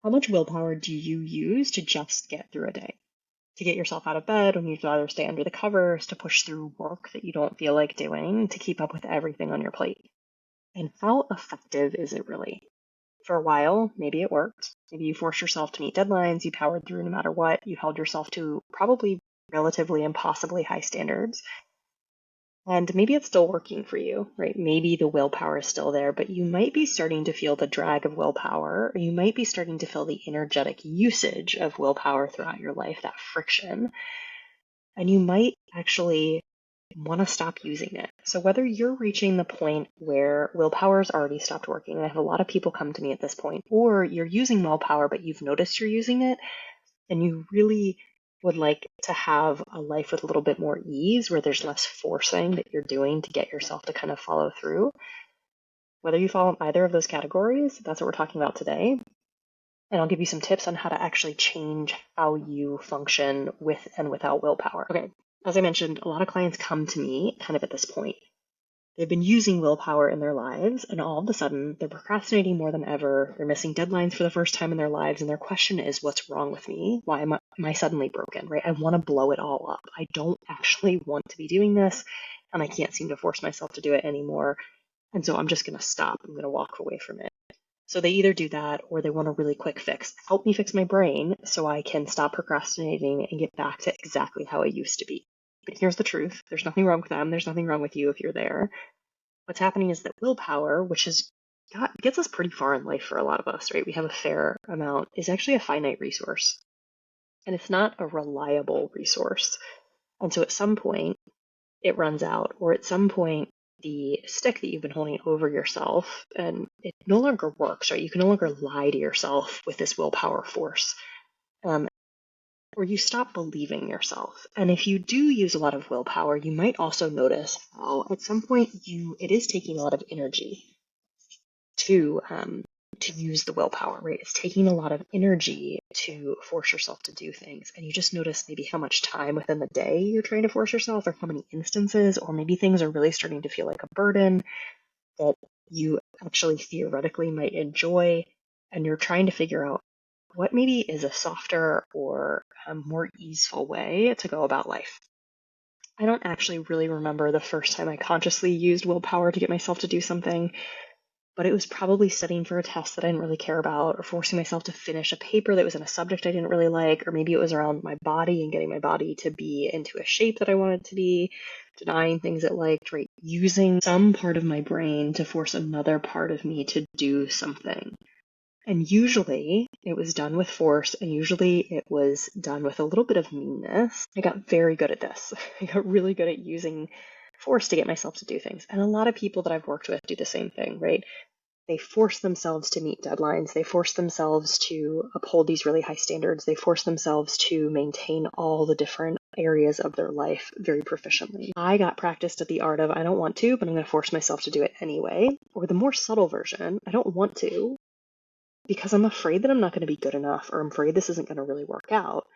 How much willpower do you use to just get through a day? To get yourself out of bed when you'd rather stay under the covers, to push through work that you don't feel like doing, to keep up with everything on your plate? And how effective is it really? For a while, maybe it worked. Maybe you forced yourself to meet deadlines, you powered through no matter what, you held yourself to probably relatively impossibly high standards. And maybe it's still working for you, right? Maybe the willpower is still there, but you might be starting to feel the drag of willpower, or you might be starting to feel the energetic usage of willpower throughout your life, that friction. And you might actually want to stop using it. So whether you're reaching the point where willpower's already stopped working, and I have a lot of people come to me at this point, or you're using willpower, but you've noticed you're using it, and you really would like to have a life with a little bit more ease where there's less forcing that you're doing to get yourself to kind of follow through. Whether you fall in either of those categories, that's what we're talking about today. And I'll give you some tips on how to actually change how you function with and without willpower. Okay, as I mentioned, a lot of clients come to me kind of at this point. They've been using willpower in their lives, and all of a sudden, they're procrastinating more than ever. They're missing deadlines for the first time in their lives, and their question is, what's wrong with me? Why am I suddenly broken, right? I want to blow it all up. I don't actually want to be doing this, and I can't seem to force myself to do it anymore. And so I'm just going to stop. I'm going to walk away from it. So they either do that or they want a really quick fix. Help me fix my brain so I can stop procrastinating and get back to exactly how I used to be. But here's the truth. There's nothing wrong with them. There's nothing wrong with you if you're there. What's happening is that willpower, which gets us pretty far in life for a lot of us, right? We have a fair amount, is actually a finite resource. And it's not a reliable resource. And so at some point, it runs out, or at some point, the stick that you've been holding over yourself, and it no longer works, right? You can no longer lie to yourself with this willpower force. Or you stop believing yourself. And if you do use a lot of willpower, you might also notice how at some point it is taking a lot of energy to use the willpower, right? It's taking a lot of energy to force yourself to do things. And you just notice maybe how much time within the day you're trying to force yourself, or how many instances, or maybe things are really starting to feel like a burden that you actually theoretically might enjoy. And you're trying to figure out what maybe is a softer or a more easeful way to go about life. I don't actually really remember the first time I consciously used willpower to get myself to do something, but it was probably studying for a test that I didn't really care about, or forcing myself to finish a paper that was in a subject I didn't really like, or maybe it was around my body and getting my body to be into a shape that I wanted to be, denying things it liked, right? Using some part of my brain to force another part of me to do something. And usually it was done with force, and usually it was done with a little bit of meanness. I got very good at this. I got really good at using force to get myself to do things. And a lot of people that I've worked with do the same thing, right? They force themselves to meet deadlines. They force themselves to uphold these really high standards. They force themselves to maintain all the different areas of their life very proficiently. I got practiced at the art of I don't want to, but I'm going to force myself to do it anyway. Or the more subtle version, I don't want to because I'm afraid that I'm not going to be good enough, or I'm afraid this isn't going to really work out.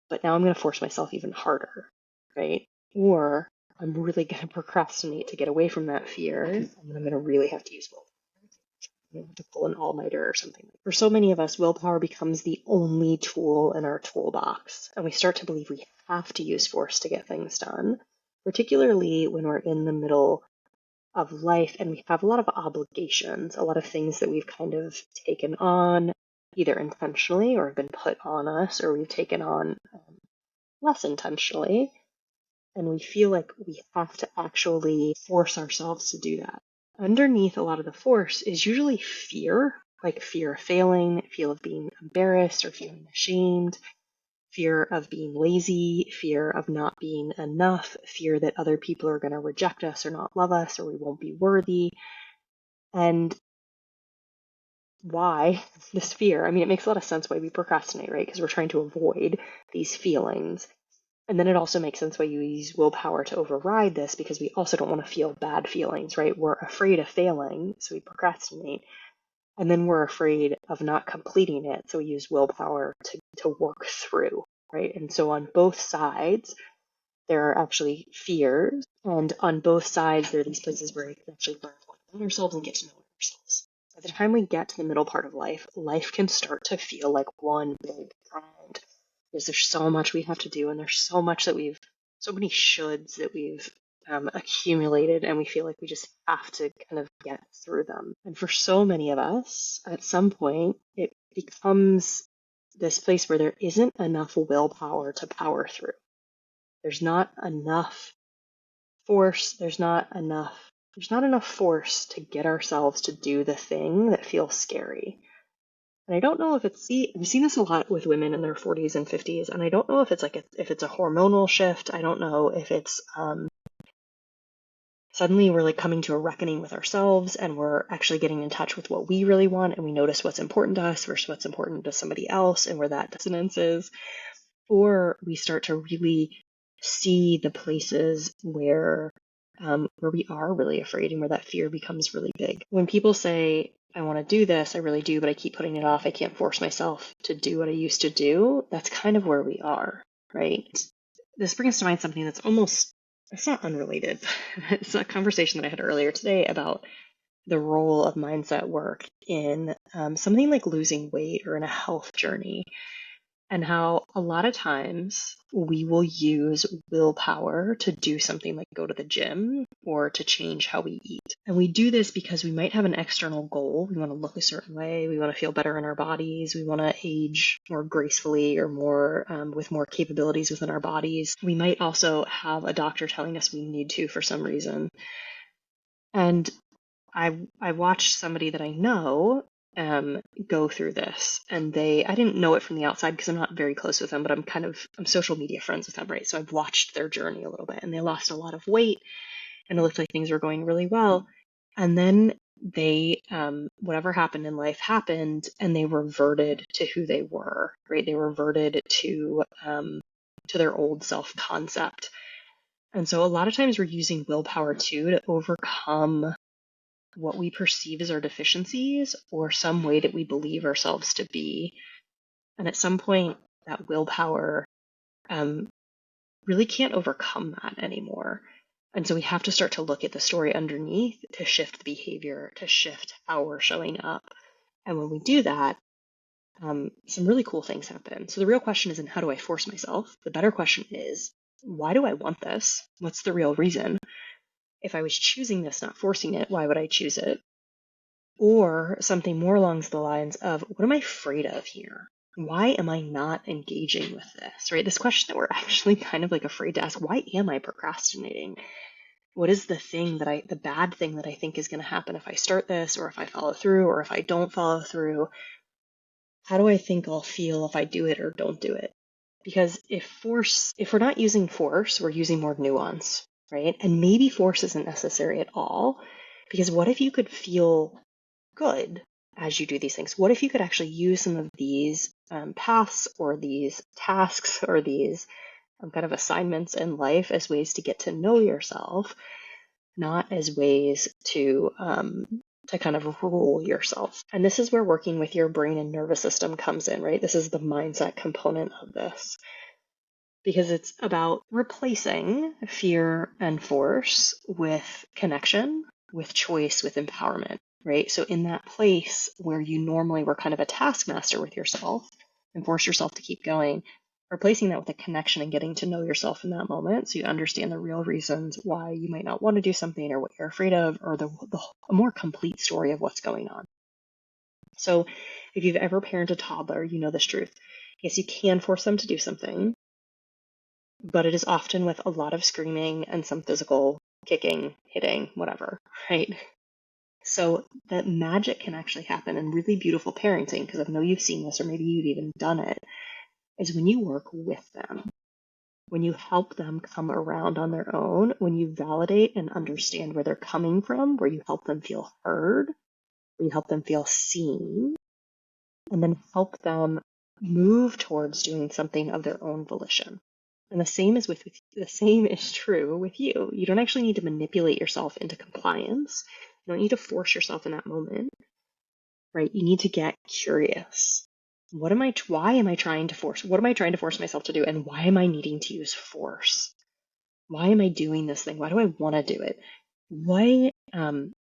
But now I'm going to force myself even harder, right? Or I'm really going to procrastinate to get away from that fear, and then I'm going to really have to use willpower to pull an all-nighter or something. For so many of us, willpower becomes the only tool in our toolbox, and we start to believe we have to use force to get things done, particularly when we're in the middle of life and we have a lot of obligations, a lot of things that we've kind of taken on, either intentionally or have been put on us, or we've taken on less intentionally, and we feel like we have to actually force ourselves to do that. Underneath a lot of the force is usually fear, like fear of failing, fear of being embarrassed or feeling ashamed, fear of being lazy, fear of not being enough, fear that other people are going to reject us or not love us, or we won't be worthy. And why this fear? I mean, it makes a lot of sense why we procrastinate, right? Because we're trying to avoid these feelings. And then it also makes sense why you use willpower to override this, because we also don't want to feel bad feelings, right? We're afraid of failing, so we procrastinate. And then we're afraid of not completing it, so we use willpower to work through, right? And so on both sides, there are actually fears. And on both sides, there are these places where we can actually learn more about ourselves and get to know ourselves. By the time we get to the middle part of life, life can start to feel like one big grind. Because there's so much we have to do, and there's so much that so many shoulds that we've accumulated, and we feel like we just have to kind of get through them. And for so many of us, at some point, it becomes this place where there isn't enough willpower to power through. There's not enough force, there's not enough force to get ourselves to do the thing that feels scary. And I don't know if we've seen this a lot with women in their 40s and 50s, and I don't know if it's if it's a hormonal shift. I don't know if it's suddenly we're like coming to a reckoning with ourselves, and we're actually getting in touch with what we really want, and we notice what's important to us versus what's important to somebody else, and where that dissonance is. Or we start to really see the places where we are really afraid, and where that fear becomes really big. When people say, I want to do this, I really do, but I keep putting it off, I can't force myself to do what I used to do, that's kind of where we are, right? This brings to mind something that's it's not unrelated. It's a conversation that I had earlier today about the role of mindset work in something like losing weight or in a health journey. And how a lot of times we will use willpower to do something like go to the gym or to change how we eat. And we do this because we might have an external goal. We want to look a certain way. We want to feel better in our bodies. We want to age more gracefully or more with more capabilities within our bodies. We might also have a doctor telling us we need to for some reason. And I watched somebody that I know go through this, and I didn't know it from the outside because I'm not very close with them, but I'm social media friends with them, right? So I've watched their journey a little bit, and they lost a lot of weight, and it looked like things were going really well. And then whatever happened in life happened, and they reverted to who they were, right? They reverted to their old self-concept. And so a lot of times we're using willpower too to overcome what we perceive as our deficiencies or some way that we believe ourselves to be. And at some point, that willpower really can't overcome that anymore. And so we have to start to look at the story underneath to shift the behavior, to shift how we're showing up. And when we do that, some really cool things happen. So the real question isn't how do I force myself? The better question is, why do I want this? What's the real reason? If I was choosing this, not forcing it, why would I choose it? Or something more along the lines of, what am I afraid of here? Why am I not engaging with this, right? This question that we're actually kind of like afraid to ask, why am I procrastinating? What is the bad thing that I think is going to happen if I start this, or if I follow through, or if I don't follow through? How do I think I'll feel if I do it or don't do it? Because if we're not using force, we're using more nuance, right? And maybe force isn't necessary at all, because what if you could feel good as you do these things? What if you could actually use some of these paths or these tasks or these kind of assignments in life as ways to get to know yourself, not as ways to kind of rule yourself? And this is where working with your brain and nervous system comes in, right? This is the mindset component of this, because it's about replacing fear and force with connection, with choice, with empowerment, right? So in that place where you normally were kind of a taskmaster with yourself and force yourself to keep going, replacing that with a connection and getting to know yourself in that moment, so you understand the real reasons why you might not want to do something, or what you're afraid of, or a more complete story of what's going on. So if you've ever parented a toddler, you know this truth. Yes, you can force them to do something, but it is often with a lot of screaming and some physical kicking, hitting, whatever, right? So that magic can actually happen in really beautiful parenting, because I know you've seen this, or maybe you've even done it, is when you work with them, when you help them come around on their own, when you validate and understand where they're coming from, where you help them feel heard, where you help them feel seen, and then help them move towards doing something of their own volition. And the same is true with you. You don't actually need to manipulate yourself into compliance. You don't need to force yourself in that moment, right? You need to get curious. Why am I trying to force? What am I trying to force myself to do? And why am I needing to use force? Why am I doing this thing? Why do I want to do it?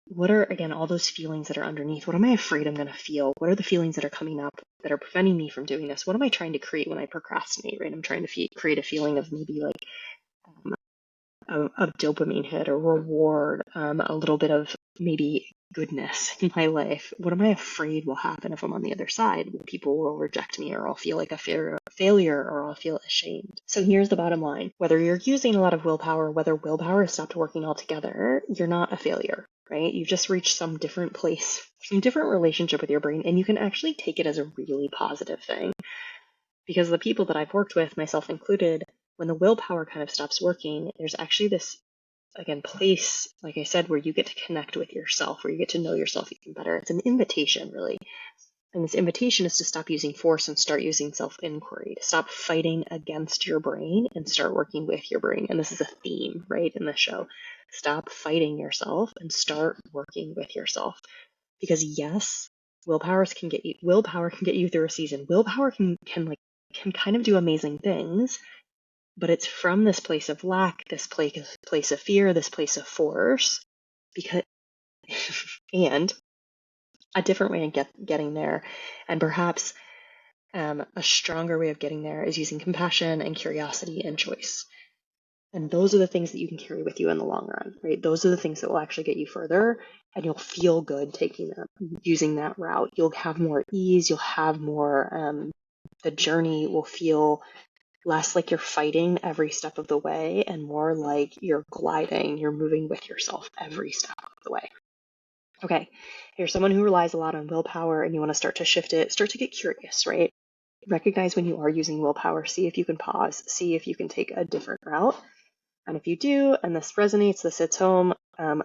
what are, again, all those feelings that are underneath? What am I afraid I'm going to feel? What are the feelings that are coming up that are preventing me from doing this? What am I trying to create when I procrastinate, right? I'm trying to create a feeling of maybe like a dopamine hit or reward, a little bit of maybe goodness in my life. What am I afraid will happen if I'm on the other side? People will reject me, or I'll feel like a failure, or I'll feel ashamed. So here's the bottom line. Whether you're using a lot of willpower, whether willpower has stopped working altogether, you're not a failure, right? You've just reached some different place, some different relationship with your brain, and you can actually take it as a really positive thing. Because the people that I've worked with, myself included, when the willpower kind of stops working, there's actually this, again, place, like I said, where you get to connect with yourself, where you get to know yourself even better. It's an invitation, really. And this invitation is to stop using force and start using self-inquiry, to stop fighting against your brain and start working with your brain. And this is a theme, right, in the show. Stop fighting yourself and start working with yourself. Because yes, willpower can get you through a season. Willpower can kind of do amazing things, but it's from this place of lack, this place of fear, this place of force, because and a different way of getting there, and perhaps a stronger way of getting there is using compassion and curiosity and choice. And those are the things that you can carry with you in the long run, right? Those are the things that will actually get you further, and you'll feel good taking them, using that route. You'll have more ease, you'll have more, the journey will feel less like you're fighting every step of the way and more like you're gliding, you're moving with yourself every step of the way. Okay, if you're someone who relies a lot on willpower and you want to start to shift it, start to get curious, right? Recognize when you are using willpower, see if you can pause, see if you can take a different route. And if you do, and this resonates, this hits home,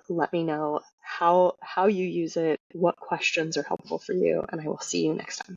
let me know how you use it, what questions are helpful for you, and I will see you next time.